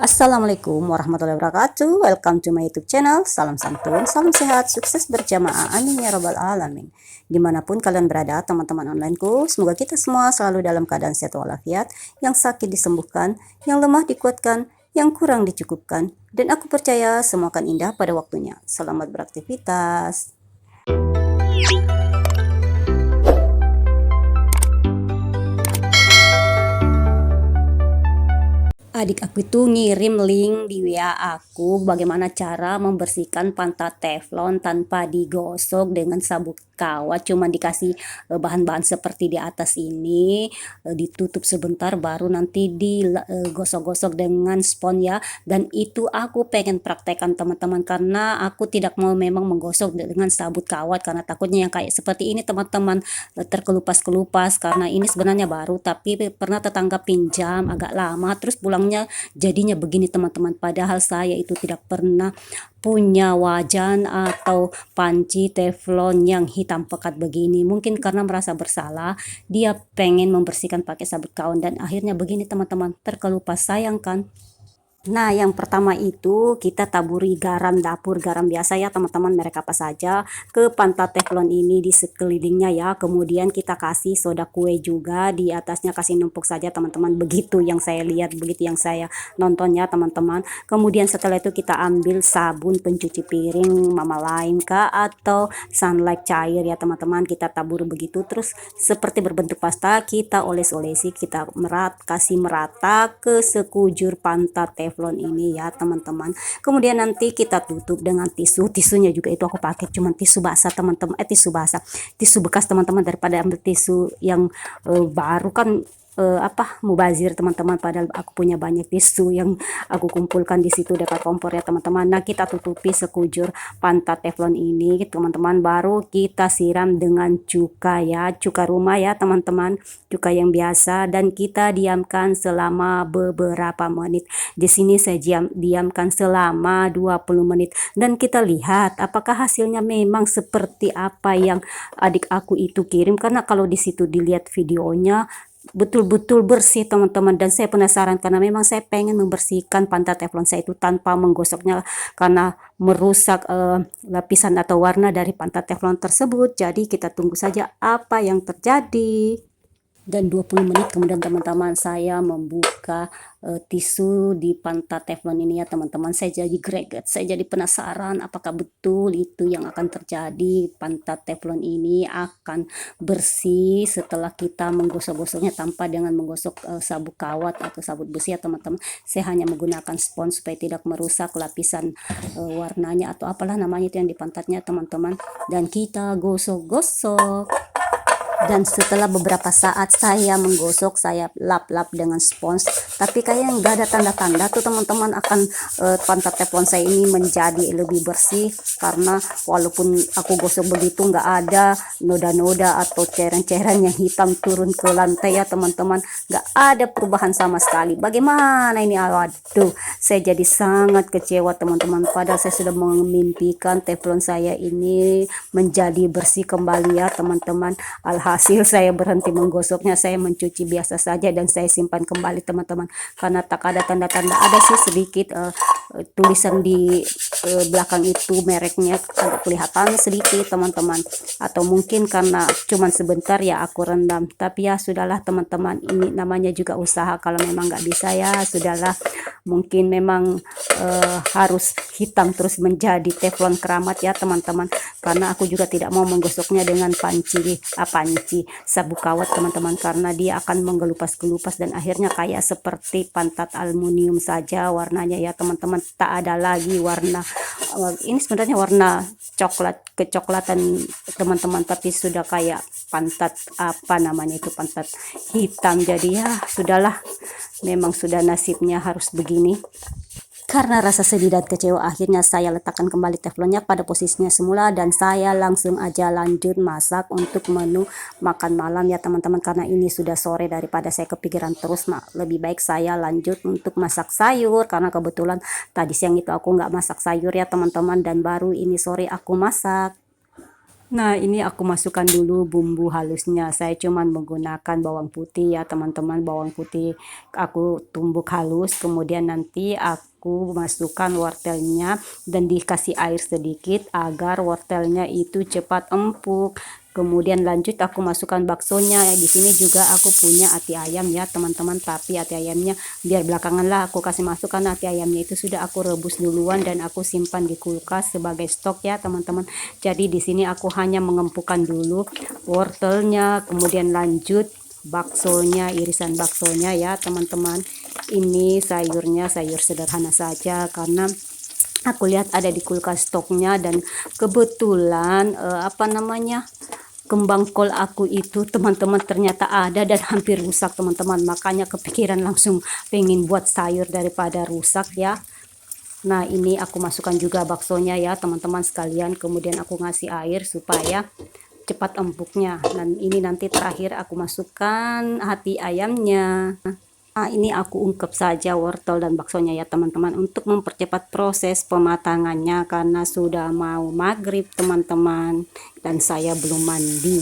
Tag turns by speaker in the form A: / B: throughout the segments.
A: Assalamualaikum warahmatullahi wabarakatuh. Welcome to my YouTube channel. Salam santun, salam sehat, sukses berjamaah. Amin ya robbal alamin. Dimanapun kalian berada, teman-teman onlineku, semoga kita semua selalu dalam keadaan sehat walafiat, yang sakit disembuhkan, yang lemah dikuatkan, yang kurang dicukupkan. Dan aku percaya semua akan indah pada waktunya. Selamat beraktivitas. Adik aku itu ngirim link di WA aku bagaimana cara membersihkan pantat teflon tanpa digosok dengan sabuk kawat, cuma dikasih bahan-bahan seperti di atas ini, ditutup sebentar baru nanti digosok-gosok dengan spons ya. Dan itu aku pengen praktekkan teman-teman, karena aku tidak mau memang menggosok dengan sabuk kawat karena takutnya yang kayak seperti ini teman-teman terkelupas-kelupas, karena ini sebenarnya baru tapi pernah tetangga pinjam agak lama terus pulangnya jadinya begini teman-teman. Padahal saya itu tidak pernah punya wajan atau panci teflon yang hitam pekat begini. Mungkin karena merasa bersalah dia pengen membersihkan pakai sabuk kawat dan akhirnya begini teman-teman, terkelupas. Sayang kan? Nah, yang pertama itu kita taburi garam dapur, garam biasa ya teman-teman, merek apa saja, ke pantat teflon ini di sekelilingnya ya. Kemudian kita kasih soda kue juga di atasnya, kasih numpuk saja teman-teman. Begitu yang saya lihat, begitu yang saya nonton ya teman-teman. Kemudian setelah itu kita ambil sabun pencuci piring Mama Lain kah atau Sunlight cair ya teman-teman. Kita tabur begitu terus seperti berbentuk pasta, kita oles-olesi, kita kasih merata ke sekujur pantat teflon ini ya teman-teman. Kemudian nanti kita tutup dengan tisunya juga itu aku pakai cuman tisu basah teman-teman, tisu bekas teman-teman, daripada ambil tisu yang baru kan mubazir teman-teman. Padahal aku punya banyak tisu yang aku kumpulkan di situ dekat kompor ya teman-teman. Nah, kita tutupi sekujur pantat teflon ini teman-teman, baru kita siram dengan cuka ya, cuka rumah ya teman-teman, cuka yang biasa, dan kita diamkan selama beberapa menit. Di sini saya diamkan selama 20 menit dan kita lihat apakah hasilnya memang seperti apa yang adik aku itu kirim, karena kalau di situ dilihat videonya betul-betul bersih teman-teman. Dan saya penasaran karena memang saya pengen membersihkan pantat teflon saya itu tanpa menggosoknya karena merusak lapisan atau warna dari pantat teflon tersebut. Jadi kita tunggu saja apa yang terjadi. Dan 20 menit kemudian teman-teman, saya membuka tisu di pantat teflon ini ya teman-teman. Saya jadi greget, saya jadi penasaran apakah betul itu yang akan terjadi. Pantat teflon ini akan bersih setelah kita menggosok-gosoknya tanpa dengan menggosok sabuk kawat atau sabuk besi ya teman-teman. Saya hanya menggunakan spons supaya tidak merusak lapisan warnanya atau apalah namanya itu yang di pantatnya teman-teman. Dan kita gosok-gosok. Dan setelah beberapa saat saya menggosok, saya lap-lap dengan spons, tapi kayaknya nggak ada tanda-tanda tuh teman-teman akan pantat teflon saya ini menjadi lebih bersih, karena walaupun aku gosok begitu nggak ada noda-noda atau cairan-cairan yang hitam turun ke lantai ya teman-teman, nggak ada perubahan sama sekali. Bagaimana ini? Waduh, saya jadi sangat kecewa teman-teman, padahal saya sudah memimpikan teflon saya ini menjadi bersih kembali ya teman-teman. Alhasil saya berhenti menggosoknya, saya mencuci biasa saja dan saya simpan kembali teman-teman, karena tak ada tanda-tanda. Ada sih sedikit tulisan di belakang itu mereknya agak kelihatan sedikit teman-teman, atau mungkin karena cuman sebentar ya aku rendam. Tapi ya sudahlah teman-teman, ini namanya juga usaha. Kalau memang nggak bisa ya sudahlah, mungkin memang harus hitam terus menjadi teflon keramat ya teman-teman, karena aku juga tidak mau menggosoknya dengan panci sabuk kawat teman-teman, karena dia akan menggelupas-gelupas dan akhirnya kayak seperti pantat aluminium saja warnanya ya teman-teman. Tak ada lagi warna, ini sebenarnya warna coklat kecoklatan teman-teman, tapi sudah kayak pantat apa namanya itu, pantat hitam. Jadi ya sudahlah, memang sudah nasibnya harus begini. Karena rasa sedih dan kecewa, akhirnya saya letakkan kembali teflonnya pada posisinya semula dan saya langsung aja lanjut masak untuk menu makan malam ya teman-teman. Karena ini sudah sore, daripada saya kepikiran terus, lebih baik saya lanjut untuk masak sayur, karena kebetulan tadi siang itu aku nggak masak sayur ya teman-teman, dan baru ini sore aku masak. Nah, ini aku masukkan dulu bumbu halusnya. Saya cuman menggunakan bawang putih ya, teman-teman. Bawang putih aku tumbuk halus, kemudian nanti aku masukkan wortelnya dan dikasih air sedikit agar wortelnya itu cepat empuk. Kemudian lanjut aku masukkan baksonya. Di sini juga aku punya ati ayam ya, teman-teman, tapi ati ayamnya biar belakangan lah aku kasih masukkan. Ati ayamnya itu sudah aku rebus duluan dan aku simpan di kulkas sebagai stok ya, teman-teman. Jadi di sini aku hanya mengempukkan dulu wortelnya, kemudian lanjut baksonya, irisan baksonya ya, teman-teman. Ini sayurnya sayur sederhana saja karena aku lihat ada di kulkas stoknya, dan kebetulan apa namanya, kembang kol aku itu, teman-teman, ternyata ada dan hampir rusak, teman-teman. Makanya kepikiran langsung pengen buat sayur daripada rusak ya. Nah, ini aku masukkan juga baksonya ya, teman-teman sekalian. Kemudian aku ngasih air supaya cepat empuknya. Dan ini nanti terakhir aku masukkan hati ayamnya. Nah, ini aku ungkep saja wortel dan baksonya ya, teman-teman, untuk mempercepat proses pematangannya karena sudah mau maghrib, teman-teman, dan saya belum mandi.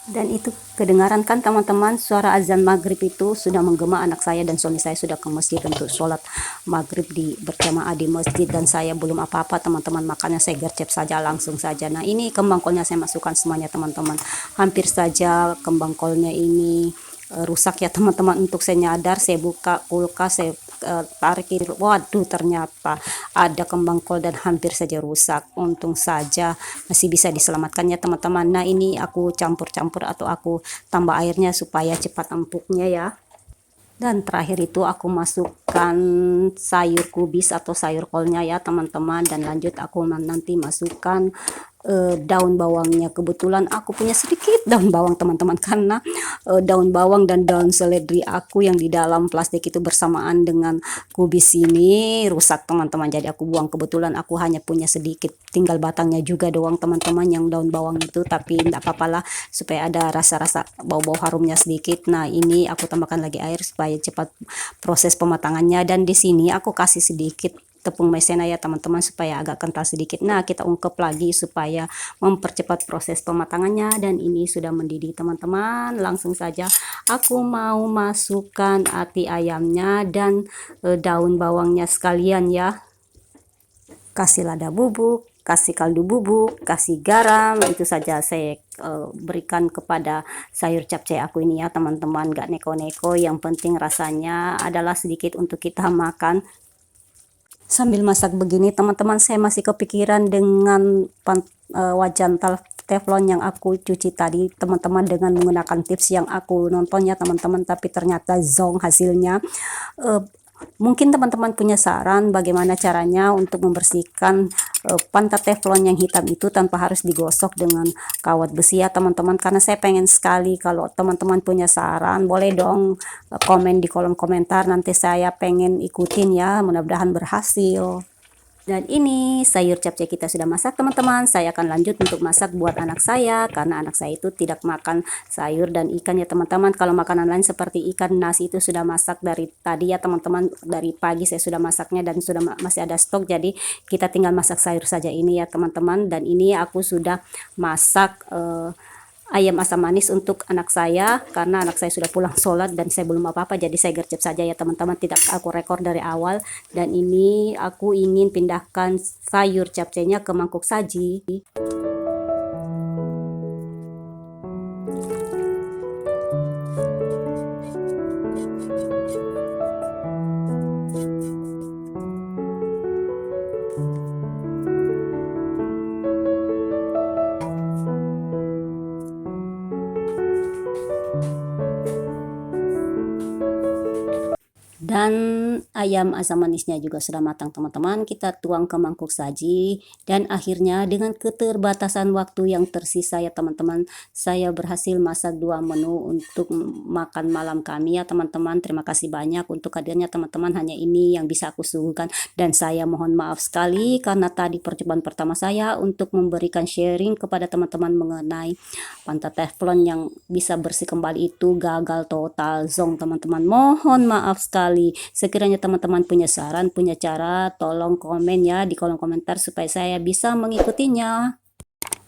A: Dan itu kedengaran kan, teman-teman, suara azan maghrib itu sudah menggema. Anak saya dan suami saya sudah ke masjid untuk sholat maghrib di berjamaah di masjid, dan saya belum apa-apa, teman-teman, makanya saya gercep saja langsung saja. Nah, ini kembang kolnya saya masukkan semuanya, teman-teman. Hampir saja kembang kolnya ini rusak ya, teman-teman. Untuk saya nyadar, saya buka kulkas, saya tarik, waduh, ternyata ada kembang kol dan hampir saja rusak. Untung saja masih bisa diselamatkan ya, teman-teman. Nah, ini aku campur-campur atau aku tambah airnya supaya cepat empuknya ya. Dan terakhir itu aku masukkan sayur kubis atau sayur kolnya ya, teman-teman. Dan lanjut aku nanti masukkan daun bawangnya. Kebetulan aku punya sedikit daun bawang, teman-teman, karena daun bawang dan daun seledri aku yang di dalam plastik itu bersamaan dengan kubis ini rusak, teman-teman. Jadi aku buang. Kebetulan aku hanya punya sedikit, tinggal batangnya juga doang, teman-teman, yang daun bawang itu. Tapi enggak apa-apa lah, supaya ada rasa-rasa bau-bau harumnya sedikit. Nah, ini aku tambahkan lagi air supaya cepat proses pematangannya. Dan di sini aku kasih sedikit tepung maizena ya, teman-teman, supaya agak kental sedikit. Nah, kita ungkep lagi supaya mempercepat proses pematangannya. Dan ini sudah mendidih, teman-teman. Langsung saja aku mau masukkan ati ayamnya dan daun bawangnya sekalian ya. Kasih lada bubuk, kasih kaldu bubuk, kasih garam. Itu saja saya berikan kepada sayur capcay aku ini ya, teman-teman. Gak neko-neko, yang penting rasanya adalah sedikit untuk kita makan. Sambil masak begini, teman-teman, saya masih kepikiran dengan wajan teflon yang aku cuci tadi, teman-teman, dengan menggunakan tips yang aku nontonnya, teman-teman, tapi ternyata zong hasilnya. Mungkin teman-teman punya saran bagaimana caranya untuk membersihkan pantat teflon yang hitam itu tanpa harus digosok dengan kawat besi ya, teman-teman. Karena saya pengen sekali, kalau teman-teman punya saran boleh dong komen di kolom komentar, nanti saya pengen ikutin ya, mudah-mudahan berhasil. Dan ini sayur capcay kita sudah masak, teman-teman. Saya akan lanjut untuk masak buat anak saya, karena anak saya itu tidak makan sayur dan ikan ya, teman-teman. Kalau makanan lain seperti ikan, nasi itu sudah masak dari tadi ya, teman-teman. Dari pagi saya sudah masaknya dan sudah masih ada stok, jadi kita tinggal masak sayur saja ini ya, teman-teman. Dan ini aku sudah masak ayam asam manis untuk anak saya, karena anak saya sudah pulang sholat dan saya belum apa-apa, jadi saya gercep saja ya, teman-teman, tidak aku rekor dari awal. Dan ini aku ingin pindahkan sayur capcaynya ke mangkuk saji. Dan ayam asam manisnya juga sudah matang, teman-teman. Kita tuang ke mangkuk saji. Dan akhirnya dengan keterbatasan waktu yang tersisa ya, teman-teman, saya berhasil masak 2 menu untuk makan malam kami ya, teman-teman. Terima kasih banyak untuk hadirnya, teman-teman. Hanya ini yang bisa aku suguhkan. Dan saya mohon maaf sekali karena tadi percobaan pertama saya untuk memberikan sharing kepada teman-teman mengenai pantat teflon yang bisa bersih kembali itu gagal total, zong, teman-teman. Mohon maaf sekali. Sekiranya teman-teman punya saran, punya cara, tolong komen ya di kolom komentar supaya saya bisa mengikutinya.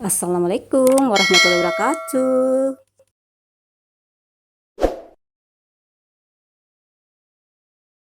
A: Assalamualaikum warahmatullahi wabarakatuh.